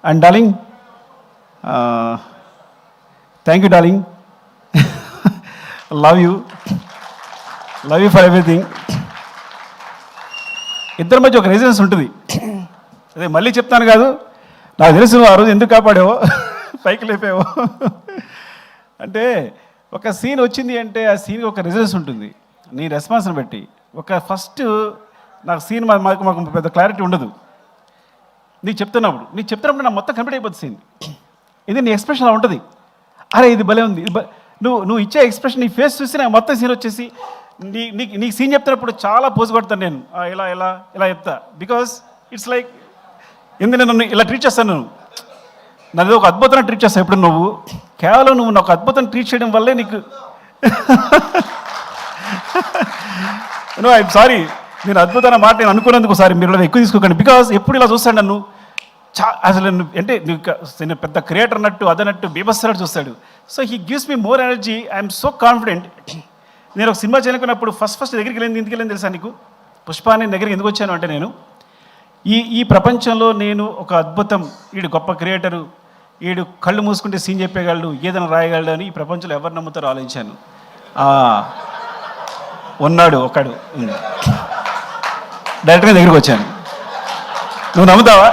And darling, thank you darling, love you for everything. ఇద్దరి మధ్య ఒక రెసిడెన్స్ ఉంటుంది. అదే మళ్ళీ చెప్తాను కాదు, నాకు తెలుసు ఆ రోజు ఎందుకు కాపాడావో, పైకి లేపావో. అంటే ఒక సీన్ వచ్చింది అంటే ఆ సీన్కి ఒక రెసిడెన్స్ ఉంటుంది నీ రెస్పాన్స్ని బట్టి. ఒక ఫస్ట్ నాకు సీన్ మాకు పెద్ద క్లారిటీ ఉండదు. నీకు చెప్తున్నప్పుడు నాకు మొత్తం కంప్లీట్ అయిపోతుంది సీన్. ఇది నీ ఎక్స్ప్రెషన్ అలా ఉంటుంది. అరే ఇది భలే ఉంది, నువ్వు ఇచ్చే ఎక్స్ప్రెషన్, నీ ఫేస్ చూసి నాకు మొత్తం సీన్ వచ్చేసి నీకు సీన్ చెప్తున్నప్పుడు చాలా పోజు కొడతాను నేను. ఇలా చెప్తా. బికాస్ ఇట్స్ లైక్ ఎందుకు నన్ను ఇలా ట్రీట్ చేస్తాను, నన్ను ఒక అద్భుతంగా ట్రీట్ చేస్తాను. ఎప్పుడు నువ్వు కేవలం నువ్వు నాకు అద్భుతం ట్రీట్ చేయడం వల్లే నీకు ఐఎమ్ సారీ, నేను అద్భుతమైన మాట నేను అనుకున్నందుకు సారీ, మీరు ఎక్కువ తీసుకోకండి. బికాస్ ఎప్పుడు ఇలా చూస్తాడు నన్ను, అసలు అంటే నేను పెద్ద క్రియేటర్ అన్నట్టు అదన్నట్టు బీభత్సనట్టు చూస్తాడు. So he gives me more energy. I'm so confident. నేను ఒక సినిమా చేయాలనుకున్నప్పుడు ఫస్ట్ దగ్గరికి ఎందుకు వెళ్ళింది తెలుసా నీకు? పుష్పాని దగ్గరికి ఎందుకు వచ్చాను అంటే, నేను ఈ ప్రపంచంలో నేను ఒక అద్భుతం, వీడు గొప్ప క్రియేటరు, వీడు కళ్ళు మూసుకుంటే సీన్ చెప్పేయగలడు, ఏదైనా రాయగలడు అని ఈ ప్రపంచంలో ఎవరు నమ్ముతారో ఆలోచించాను. ఉన్నాడు ఒకడు, డైరెక్ట్గా దగ్గరికి వచ్చాను. నువ్వు నమ్ముతావా?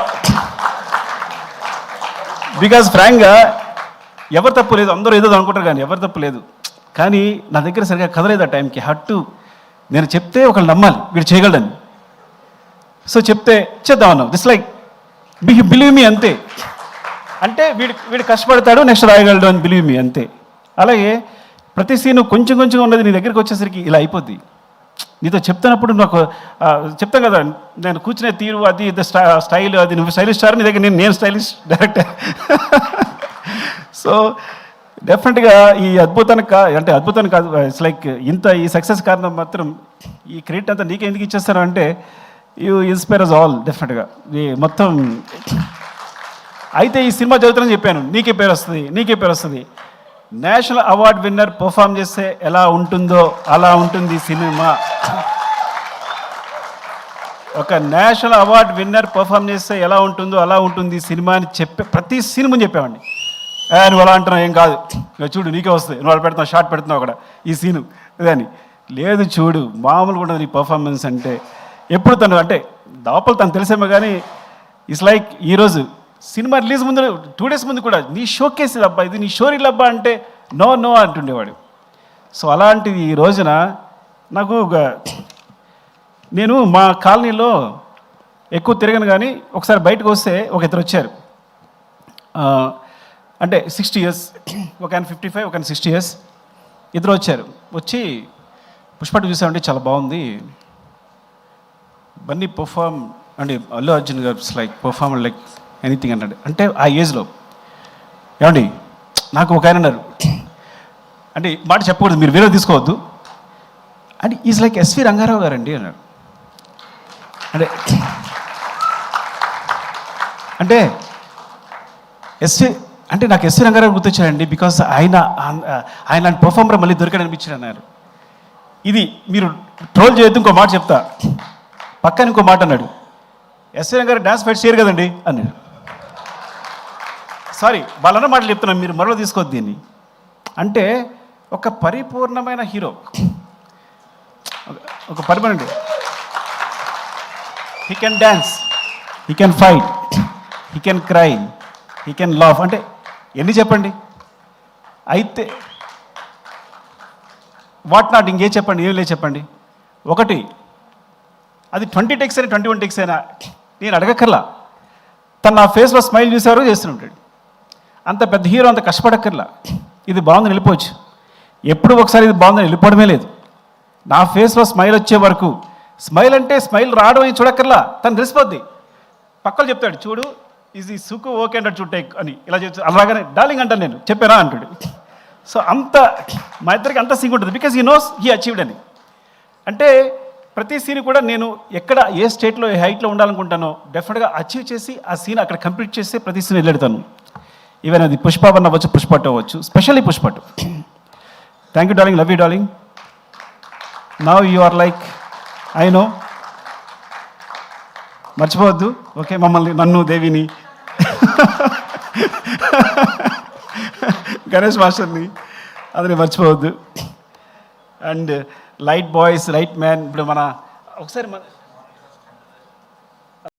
బికాజ్ ఫ్రాంక్గా ఎవరు తప్పు లేదు, అందరూ ఏదో అనుకుంటారు కానీ ఎవరు తప్పు లేదు. కానీ నా దగ్గర సరిగా కదలేదు ఆ టైంకి. హట్టు నేను చెప్తే ఒకళ్ళు నమ్మాలి వీడు చేయగలడని. సో చెప్తే చేద్దామన్నావు. దిస్ లైక్ బిలీవ్ మీ అంతే. అంటే వీడు కష్టపడతాడు, నెక్స్ట్ రాయగలడు అని బిలీవ్ మీ అంతే. అలాగే ప్రతి సీను కొంచెం ఉన్నది నీ దగ్గరికి వచ్చేసరికి ఇలా అయిపోద్ది. నీతో చెప్తున్నప్పుడు నాకు చెప్తాను కదా, నేను కూర్చునే తీరు అది స్టైల్, అది నువ్వు స్టైలిష్ స్టార్, నీ దగ్గర నేను స్టైలిష్ డైరెక్టర్. సో డెఫినెట్గా ఈ అద్భుతానికి అంటే అద్భుతానికి కాదు, ఇట్స్ లైక్ ఈ సక్సెస్ కారణం మాత్రం ఈ క్రెడిట్ అంతా నీకే ఎందుకు ఇచ్చేస్తారు అంటే, యూ ఇన్స్పైర్ అస్ ఆల్ డెఫినెట్గా. ఈ మొత్తం అయితే ఈ సినిమా చదువుతానని చెప్పాను, నీకే పేరు వస్తుంది. నేషనల్ అవార్డ్ విన్నర్ పర్ఫామ్ చేస్తే ఎలా ఉంటుందో అలా ఉంటుంది సినిమా. ఒక నేషనల్ అవార్డ్ విన్నర్ పర్ఫామ్ చేస్తే ఎలా ఉంటుందో అలా ఉంటుంది సినిమా అని ప్రతి సినిమా చెప్పామండి. నువ్వు అలా అంటున్నావు, ఏం కాదు, చూడు నీకే వస్తుంది, నువ్వు అలా పెడుతున్నావు, షార్ట్ పెడుతున్నావు అక్కడ ఈ సీను ఇదని. లేదు చూడు, మామూలుగా ఉండదు నీ పర్ఫార్మెన్స్ అంటే. ఎప్పుడు తను అంటే దాపలు తను తెలిసేమో కానీ ఇట్స్ లైక్ ఈరోజు సినిమా రిలీజ్ ముందు 2 days ముందు కూడా నీ షోకేస్ అబ్బా, ఇది నీ షోరీలు అబ్బా అంటే నో అంటుండేవాడు. సో అలాంటిది ఈ రోజున నాకు నేను మా కాలనీలో ఎక్కువ తిరగను కానీ ఒకసారి బయటకు వస్తే ఒక ఇద్దరు వచ్చారు. అంటే 60 years, ఒక ఆయన 55, ఒక ఆయన 60 years, ఇద్దరు వచ్చారు. వచ్చి పుష్ప చూసామంటే చాలా బాగుంది, బన్నీ పర్ఫామ్ అంటే అల్లు అర్జున్ గారు లైక్ పర్ఫామ్ లైక్ ఎనీథింగ్ అన్నాడు. అంటే ఆ ఏజ్లో ఏమండి నాకు ఒక ఆయన అన్నారు, అంటే మాట చెప్పకూడదు, మీరు వేరే తీసుకోవద్దు, అంటే ఈజ్ లైక్ ఎస్వి రంగారావు గారండి అన్నాడు. అంటే ఎస్వి అంటే నాకు ఎస్వి రంగారావు గుర్తొచ్చారండి. బికాస్ ఆయన పర్ఫార్మర్ మళ్ళీ దొరికాడు అనిపించాడు అన్నారు. ఇది మీరు ట్రోల్ చేయొద్దు, ఇంకో మాట చెప్తా. పక్కన ఇంకో మాట అన్నాడు, ఎస్వి రంగారావు డ్యాన్స్ ఫైట్ చేయరు కదండి అన్నాడు. సారీ వాళ్ళన్న మాటలు చెప్తున్నాను, మీరు మరో తీసుకోవద్దు దీన్ని. అంటే ఒక పరిపూర్ణమైన హీరో, ఒక పరిపూర్ణ, he can dance, he can fight, he can cry, he can laugh. అంటే ఎన్ని చెప్పండి. అయితే వాట్ నాట్ ఇంకే చెప్పండి, ఏం లేదు చెప్పండి. ఒకటి అది 20 takes అయినా 21 takes అయినా నేను అడగక్కర్లా, తను నా ఫేస్లో స్మైల్ చూసారో చేస్తుంటాడు. అంత పెద్ద హీరో అంత కష్టపడక్కర్లా, ఇది బాగుందని వెళ్ళిపోవచ్చు. ఎప్పుడు ఒకసారి ఇది బాగుందని వెళ్ళిపోవడమే లేదు. నా ఫేస్లో స్మైల్ వచ్చే వరకు, స్మైల్ అంటే స్మైల్ రావడం అని చూడక్కర్లా, తను తెలిసిపోద్ది. పక్కలు చెప్తాడు, చూడు ఇది సుకు ఓకే అంటాడు, చూడు టేక్ అని ఇలా చెప్తాడు. అలాగనే డార్లింగ్ అంటాను, నేను చెప్పానా అంటాడు. సో అంత మా ఇద్దరికి అంత సింక్ ఉంటుంది, because he knows he achieved అని. అంటే ప్రతి సీన్ కూడా నేను ఎక్కడ ఏ స్టేట్లో ఏ హైట్లో ఉండాలనుకుంటానో డెఫినెట్గా అచీవ్ చేసి ఆ సీన్ అక్కడ కంప్లీట్ చేసి ప్రతి సీన్ వెళ్ళెడతాను. ఈవెన్ అది పుష్ప వన్ అవ్వచ్చు, పుష్ప 2 అవ్వచ్చు, specially Pushpa 2. Thank you darling, love you darling. Now you are like I know, మర్చిపోవద్దు ఓకే, మమ్మల్ని, నన్ను, దేవిని. గణేష్ మాస్టర్ని అదని మర్చిపోవద్దు. And light boys right man. ఇప్పుడు ఒకసారి